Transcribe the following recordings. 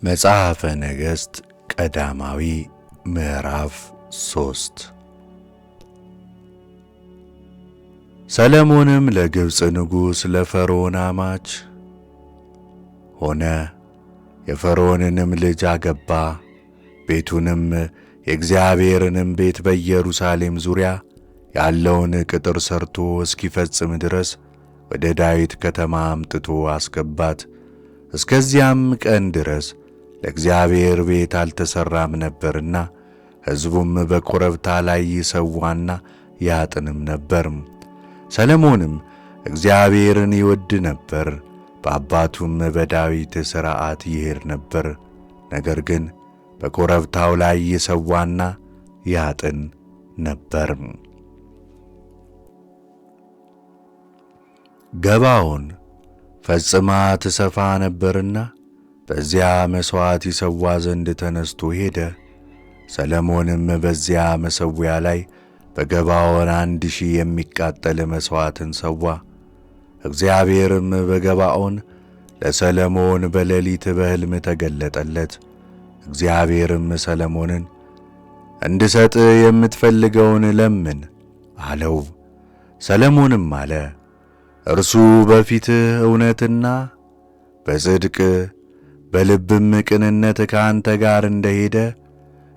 መጽሐፈ ነገሥት ቀዳማዊ ምዕራፍ 3 ሰሎሞንም ለግብፅ ንጉሥ ለፈርዖን አማች ሆነ። የፈርዖንንም ልጅ አገባ። ቤቱንም የእግዚአብሔርንም ቤት በኢየሩሳሌም ዙሪያ ያለውን ቅጥር ሰርቶ እስኪፈጽም ድረስ ወደ ዳዊት ከተማ አምጥቶ አስገባት። እስከዚያም ቀን ድረስ ለእግዚአብሔር ቤት አልተሠራም ነበርና ሕዝቡም በኮረብታ ላይ ይሰዋና ያጥንም ነበር። ሰሎሞንም እግዚአብሔርን ይወድ ነበር፣ በአባቱም በዳዊት ሥርዓት ይሄድ ነበር። ነገር ግን በኮረብታው ላይ ይሰዋና ያጥን ነበር። ገባዖን ፈጽማ ትሰፋ ነበርና በዚያ መሥዋዕት ይሰዋ ዘንድ ተነስቶ ሄደ። ሰሎሞንም በዚያ መሠዊያ ላይ በገባዖን 1000 የሚቃጠል መሥዋዕትን ሰዋ። እግዚአብሔርም በገባዖን ለሰሎሞን በሌሊት በሕልም ተገለጠለት። እግዚአብሔርም ሰሎሞንን እንድሰጥ የምትፈልገውን ለምን አለው። ሰሎሞንም አለ፣ እርሱ በፊትህ እውነትና በጽድቅ በልብም ቅንነት ከአንተ ጋር እንደሄደ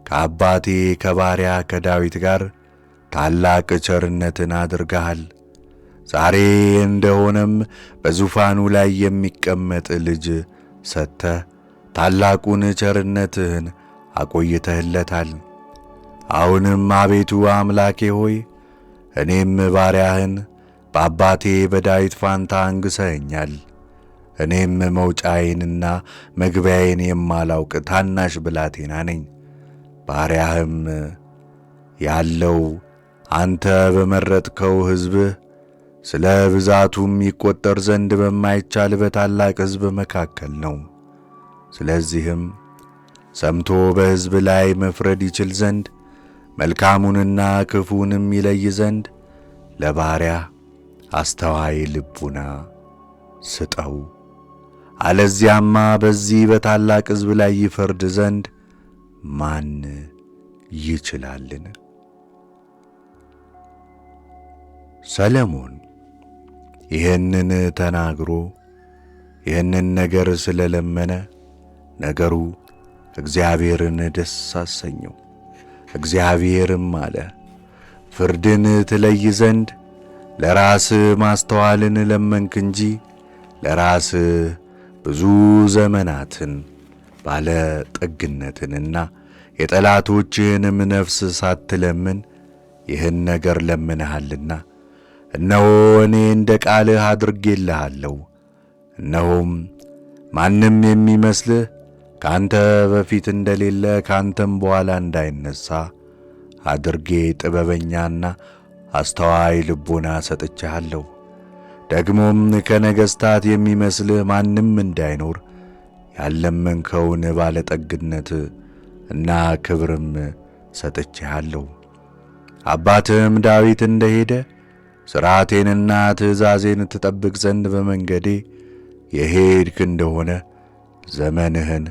ከአባቴ ከባሪያ ከዳዊት ጋር ታላቅ ቸርነትን አድርገሃል። ዛሬ እንደሆነም በዙፋኑ ላይ የሚቀመጥ ልጅ ሰጥተህ ታላቁን ቸርነትህን አቆይተህለታል። አሁንም አቤቱ አምላኬ ሆይ እኔም ባሪያህን በአባቴ በዳዊት ፋንታ አንግሠኸኛል። እኔም መውጫዬንና መግቢያዬን የማላውቅ ታናሽ ብላቴና ነኝ። ባሪያህም ያለው አንተ በመረጥከው ሕዝብህ ስለ ብዛቱም ይቈጠር ዘንድ በማይቻል በታላቅ ሕዝብ መካከል ነው። ስለዚህም ሰምቶ በሕዝብ ላይ መፍረድ ይችል ዘንድ መልካሙንና ክፉውንም ይለይ ዘንድ ለባሪያ አስተዋይ ልቡና ስጠው። አለዚያማ በዚህ በታላቅ ሕዝብ ላይ ይፈርድ ዘንድ ማን ይችላልን? ሰሎሞን ይህንን ተናግሮ ይህንን ነገር ስለለመነ ነገሩ እግዚአብሔርን ደስ አሰኘው። እግዚአብሔርም አለ፣ ፍርድን ትለይ ዘንድ ለራስህ ማስተዋልን ለመንክ እንጂ ለራስህ ብዙ ዘመናትን ባለ ጠግነትንና የጠላቶችህንም ነፍስ ሳትለምን ይህን ነገር ለምንሃልና እነሆ እኔ እንደ ቃልህ አድርጌልሃለሁ። እነሆም ማንም የሚመስልህ ካንተ በፊት እንደሌለ ካንተም በኋላ እንዳይነሣ አድርጌ ጥበበኛና አስተዋይ ልቦና ሰጥቼሃለሁ። ደግሞም ከነገሥታት የሚመስልህ ማንም እንዳይኖር ያለመንከውን ባለጠግነት እና ክብርም ሰጥቼሃለሁ። አባትህም ዳዊት እንደሄደ ሥርዓቴንና ትእዛዜን ትጠብቅ ዘንድ በመንገዴ የሄድክ እንደሆነ ዘመንህን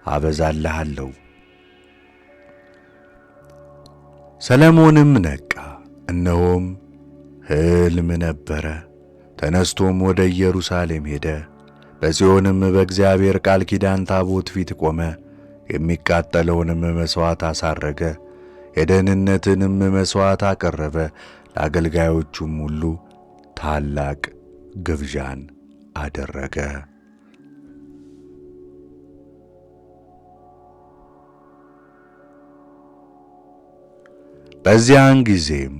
አበዛልሃለሁ። ሰሎሞንም ነቃ፣ እነሆም ሕልም ነበረ። ተነስቶም ወደ ኢየሩሳሌም ሄደ። በጽዮንም በእግዚአብሔር ቃል ኪዳን ታቦት ፊት ቆመ። የሚቃጠለውንም መሥዋዕት አሳረገ፣ የደህንነትንም መሥዋዕት አቀረበ። ለአገልጋዮቹም ሁሉ ታላቅ ግብዣን አደረገ። በዚያን ጊዜም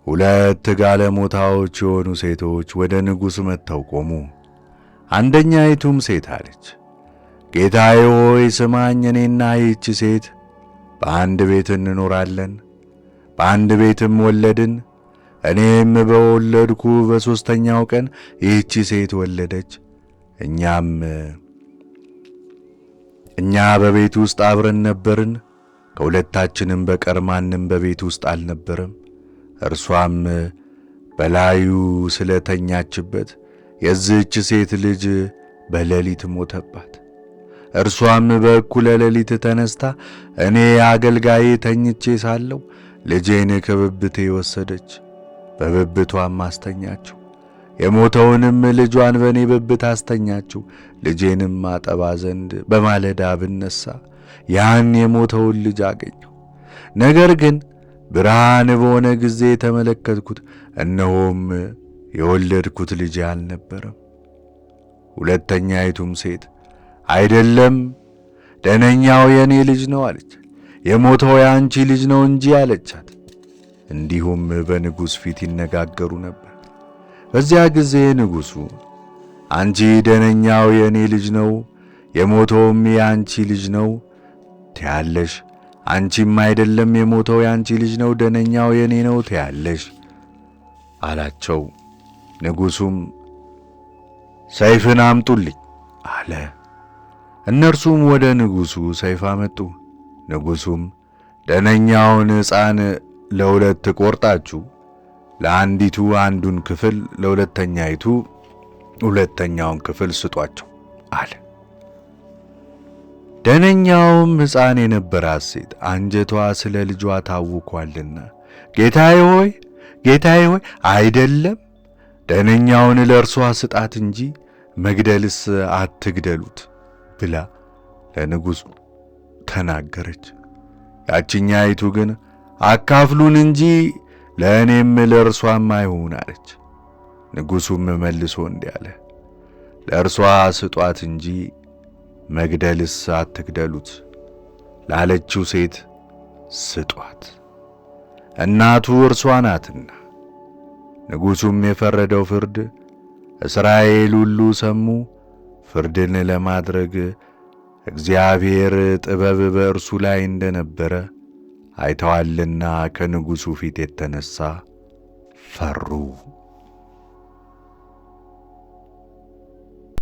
2 ጋለሞታዎች የሆኑ ሴቶች ወደ ንጉሥ መጥተው ቆሙ። አንደኛይቱም ሴት አለች፣ ጌታዬ ሆይ ስማኝ፣ እኔና ይህች ሴት በአንድ ቤት እንኖራለን፣ በአንድ ቤትም ወለድን። እኔም በወለድኩ በሦስተኛው ቀን ይህች ሴት ወለደች። እኛ በቤት ውስጥ አብረን ነበርን፣ ከሁለታችንም በቀር ማንም በቤት ውስጥ አልነበረም። እርሷም በላዩ ስለተኛችበት የዚህች ሴት ልጅ በሌሊት ሞተባት። እርሷም በእኩለ ሌሊት ተነስታ እኔ አገልጋዬ ተኝቼ ሳለሁ ልጄን ከብብቴ ወሰደች፣ በብብቷም አስተኛችው። የሞተውንም ልጇን በእኔ ብብት አስተኛችው። ልጄንም አጠባ ዘንድ በማለዳ ብነሣ ያን የሞተውን ልጅ አገኘሁ። ነገር ግን ብርሃን በሆነ ጊዜ ተመለከትኩት፣ እነሆም የወለድኩት ልጄ አልነበረም። ሁለተኛይቱም ሴት አይደለም፣ ደነኛው የእኔ ልጅ ነው አለች። የሞተው የአንቺ ልጅ ነው እንጂ አለቻት። እንዲሁም በንጉሥ ፊት ይነጋገሩ ነበር። በዚያ ጊዜ ንጉሡ አንቺ ደነኛው የእኔ ልጅ ነው፣ የሞተውም የአንቺ ልጅ ነው ትያለሽ፣ አንቺም አይደለም የሞተው የአንቺ ልጅ ነው፣ ደነኛው የእኔ ነው ትያለሽ አላቸው። ንጉሡም ሰይፍን አምጡልኝ አለ። እነርሱም ወደ ንጉሡ ሰይፍ አመጡ። ንጉሡም ደነኛውን ሕፃን ለሁለት ቆርጣችሁ ለአንዲቱ አንዱን ክፍል ለሁለተኛይቱ ሁለተኛውን ክፍል ስጧቸው አለ። ደነኛውም ሕፃን የነበራት ሴት አንጀቷ ስለ ልጇ ታውኳልና ጌታዬ ሆይ አይደለም፣ ደነኛውን ለእርሷ ስጣት እንጂ መግደልስ አትግደሉት ብላ ለንጉሡ ተናገረች። ያችኛይቱ ግን አካፍሉን እንጂ ለእኔም ለእርሷም አይሁን አለች። ንጉሡም መልሶ እንዲህ አለ፣ ለእርሷ ስጧት እንጂ መግደልስ አትግደሉት ላለችው ሴት ስጧት፣ እናቱ እርሷ ናትና። ንጉሡም የፈረደው ፍርድ እስራኤል ሁሉ ሰሙ። ፍርድን ለማድረግ እግዚአብሔር ጥበብ በእርሱ ላይ እንደነበረ አይተዋልና ከንጉሡ ፊት የተነሣ ፈሩ።